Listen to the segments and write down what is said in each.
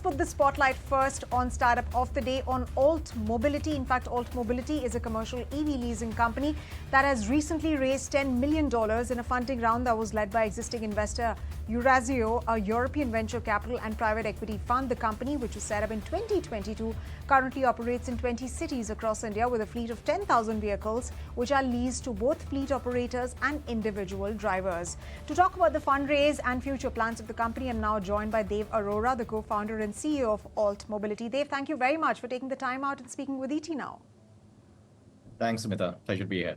put the spotlight first on startup of the day on Alt Mobility. In fact, Alt Mobility is a commercial EV leasing company that has recently raised $10 million in a funding round that was led by existing investor Eurazeo, a European venture capital and private equity fund. The company, which was set up in 2022, currently operates in 20 cities across India with a fleet of 10,000 vehicles, which are leased to both fleet operators and individual drivers. To talk about the fundraise and future plans of the company, I'm now joined by Dev Arora, the co-founder and CEO of Alt Mobility. Dev, thank you very much for taking the time out and speaking with ET Now. Thanks, Smita. Pleasure to be here.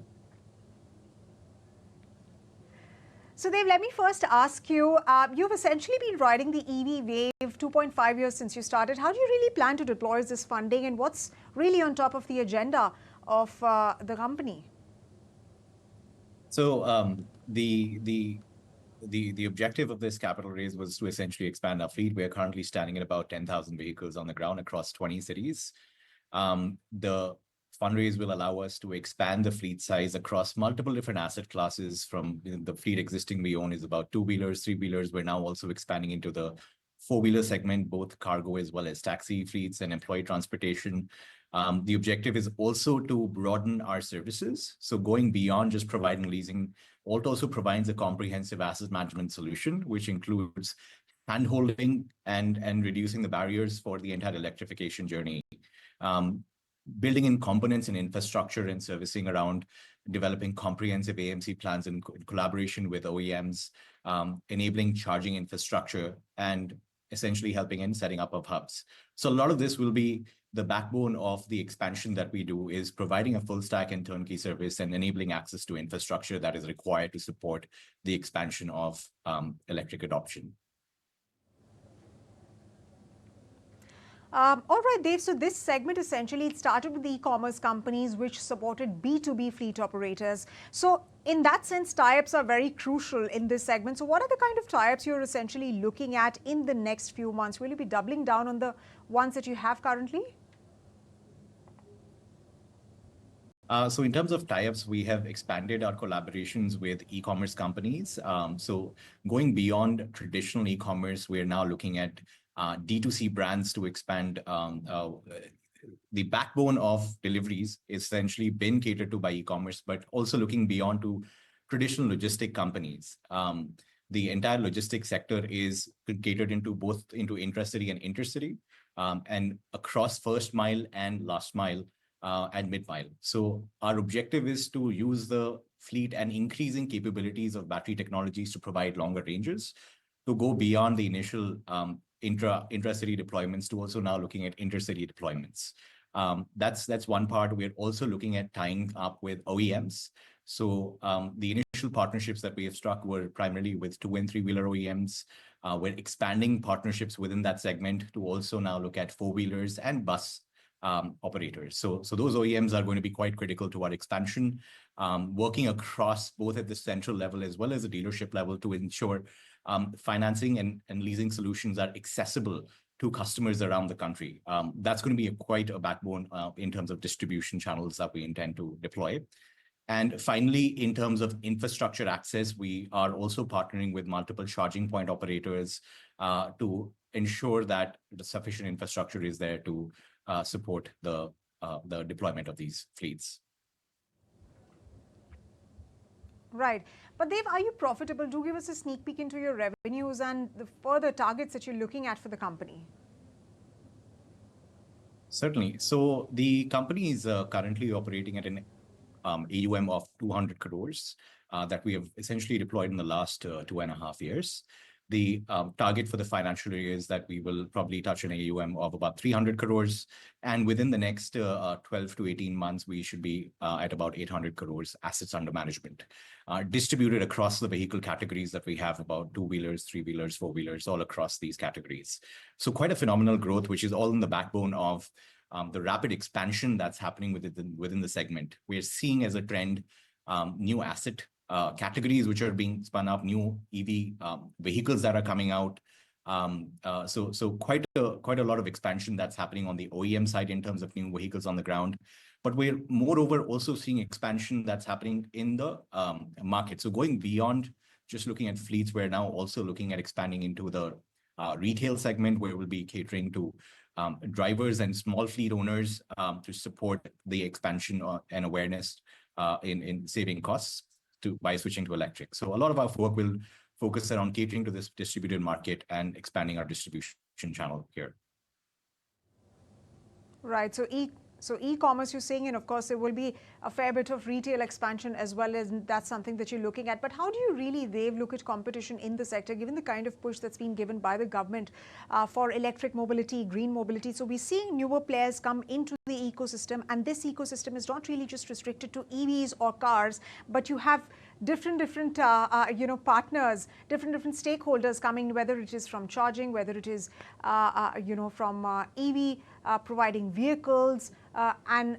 So Dev, let me first ask you, you've essentially been riding the EV wave 2.5 years since you started. How do you really plan to deploy this funding, and what's really on top of the agenda of the company? So the objective of this capital raise was to essentially expand our fleet. We are currently standing at about 10,000 vehicles on the ground across 20 cities. The fundraise will allow us to expand the fleet size across multiple different asset classes. From the fleet existing we own is about two-wheelers, three-wheelers. We're now also expanding into the four-wheeler segment, both cargo as well as taxi fleets and employee transportation. The objective is also to broaden our services. So going beyond just providing leasing, Alt also provides a comprehensive asset management solution, which includes handholding and reducing the barriers for the entire electrification journey. Building in components and infrastructure and servicing around developing comprehensive AMC plans in collaboration with OEMs, enabling charging infrastructure, and essentially helping in setting up of hubs. So a lot of this will be the backbone of the expansion that we do, is providing a full stack and turnkey service and enabling access to infrastructure that is required to support the expansion of electric adoption. All right, Dev. So this segment essentially it started with e-commerce companies which supported B2B fleet operators. So in that sense, tie-ups are very crucial in this segment. So what are the kind of tie-ups you're essentially looking at in the next few months? Will you be doubling down on the ones that you have currently? So in terms of tie-ups, we have expanded our collaborations with e-commerce companies. So going beyond traditional e-commerce, we're now looking at D2C brands to expand. The backbone of deliveries is essentially been catered to by e-commerce, but also looking beyond to traditional logistic companies. The entire logistics sector is catered into both into intracity and intercity, and across first mile and last mile and mid mile. So our objective is to use the fleet and increasing capabilities of battery technologies to provide longer ranges, to go beyond the initial intracity deployments to also now looking at intercity deployments. That's one part. We're also looking at tying up with OEMs. So the initial partnerships that we have struck were primarily with two and three-wheeler OEMs. We're expanding partnerships within that segment to also now look at four-wheelers and bus operators. So those OEMs are going to be quite critical to our expansion, working across both at the central level as well as the dealership level to ensure financing and leasing solutions are accessible to customers around the country. That's going to be quite a backbone in terms of distribution channels that we intend to deploy. And finally, in terms of infrastructure access, we are also partnering with multiple charging point operators to ensure that the sufficient infrastructure is there to support the deployment of these fleets. Right. But Dev, are you profitable? Do give us a sneak peek into your revenues and the further targets that you're looking at for the company. Certainly. So the company is currently operating at an AUM of 200 crores that we have essentially deployed in the last 2.5 years. The target for the financial year is that we will probably touch an AUM of about 300 crores. And within the next 12 to 18 months, we should be at about 800 crores assets under management, distributed across the vehicle categories that we have, about two-wheelers, three-wheelers, four-wheelers, all across these categories. So quite a phenomenal growth, which is all in the backbone of the rapid expansion that's happening within the segment. We're seeing as a trend new asset categories which are being spun up, new EV vehicles that are coming out. So quite a lot of expansion that's happening on the OEM side in terms of new vehicles on the ground. But we're moreover also seeing expansion that's happening in the market. So going beyond just looking at fleets, we're now also looking at expanding into the retail segment, where we'll be catering to drivers and small fleet owners to support the expansion and awareness in saving costs by switching to electric. So a lot of our work will focus around catering to this distributed market and expanding our distribution channel here. Right. So e-commerce, you're saying, and of course there will be a fair bit of retail expansion as well, as that's something that you're looking at. But how do you really, Dev, look at competition in the sector, given the kind of push that's been given by the government for electric mobility, green mobility? So we're seeing newer players come into the ecosystem, and this ecosystem is not really just restricted to EVs or cars, but you have different partners, different stakeholders coming, whether it is from charging, whether it is from EV providing vehicles and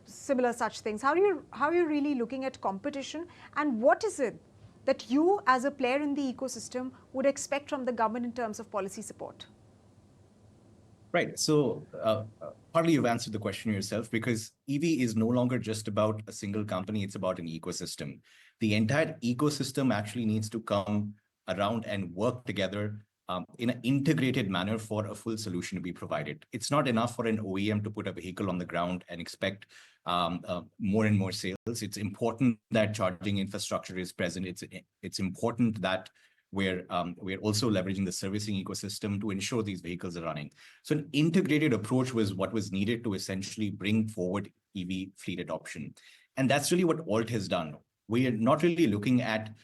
similar such things. How are you really looking at competition, and what is it that you as a player in the ecosystem would expect from the government in terms of policy support? Right. So partly you've answered the question yourself, because EV is no longer just about a single company. It's about an ecosystem. The entire ecosystem actually needs to come around and work together in an integrated manner for a full solution to be provided. It's not enough for an OEM to put a vehicle on the ground and expect more and more sales. It's important that charging infrastructure is present. It's important that we're also leveraging the servicing ecosystem to ensure these vehicles are running. So an integrated approach was what was needed to essentially bring forward EV fleet adoption. And that's really what Alt has done. We are not really looking at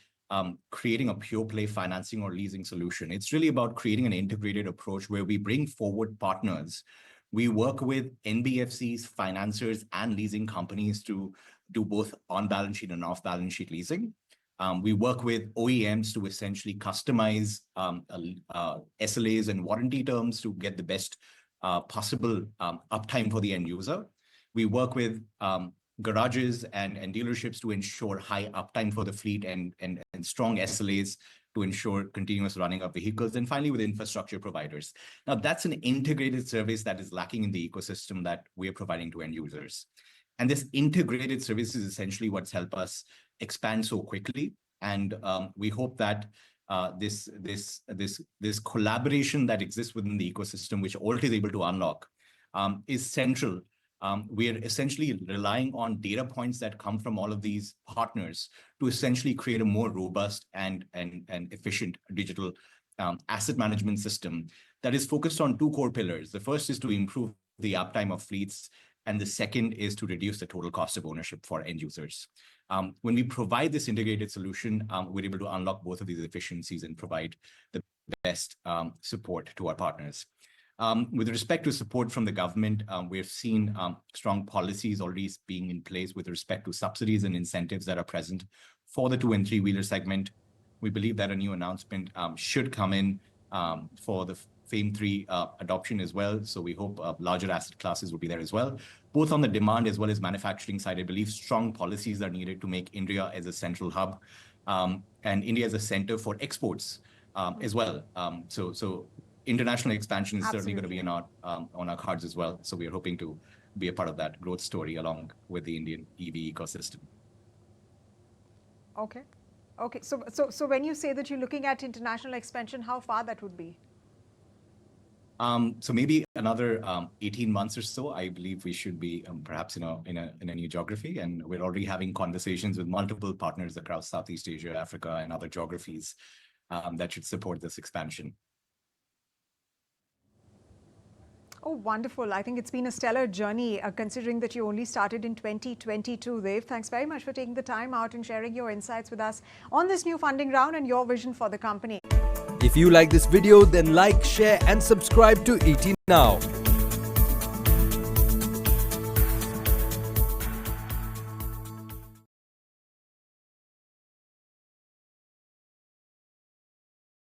creating a pure play financing or leasing solution. It's really about creating an integrated approach where we bring forward partners. We work with NBFCs, financiers, and leasing companies to do both on-balance sheet and off-balance sheet leasing. We work with OEMs to essentially customize SLAs and warranty terms to get the best possible uptime for the end user. We work with garages and dealerships to ensure high uptime for the fleet and strong SLAs to ensure continuous running of vehicles. And finally, with infrastructure providers. Now, that's an integrated service that is lacking in the ecosystem that we are providing to end users. And this integrated service is essentially what's helped us expand so quickly. And we hope that this collaboration that exists within the ecosystem, which Alt is able to unlock, is central. We are essentially relying on data points that come from all of these partners to essentially create a more robust and efficient digital asset management system that is focused on two core pillars. The first is to improve the uptime of fleets, and the second is to reduce the total cost of ownership for end users. When we provide this integrated solution, we're able to unlock both of these efficiencies and provide the best support to our partners. With respect to support from the government, we've seen strong policies already being in place with respect to subsidies and incentives that are present for the 2- and 3-wheeler segment. We believe that a new announcement should come in for the FAME 3 adoption as well. So we hope larger asset classes will be there as well. Both on the demand as well as manufacturing side, I believe strong policies are needed to make India as a central hub and India as a center for exports as well. So international expansion is certainly going to be on our cards as well. So we are hoping to be a part of that growth story along with the Indian EV ecosystem. Okay. So when you say that you're looking at international expansion, how far that would be? So maybe another 18 months or so, I believe we should be perhaps in a new geography, and we're already having conversations with multiple partners across Southeast Asia, Africa, and other geographies that should support this expansion. Oh, wonderful. I think it's been a stellar journey, considering that you only started in 2022, Dev. Thanks very much for taking the time out and sharing your insights with us on this new funding round and your vision for the company. If you like this video, then like, share and subscribe to ET Now.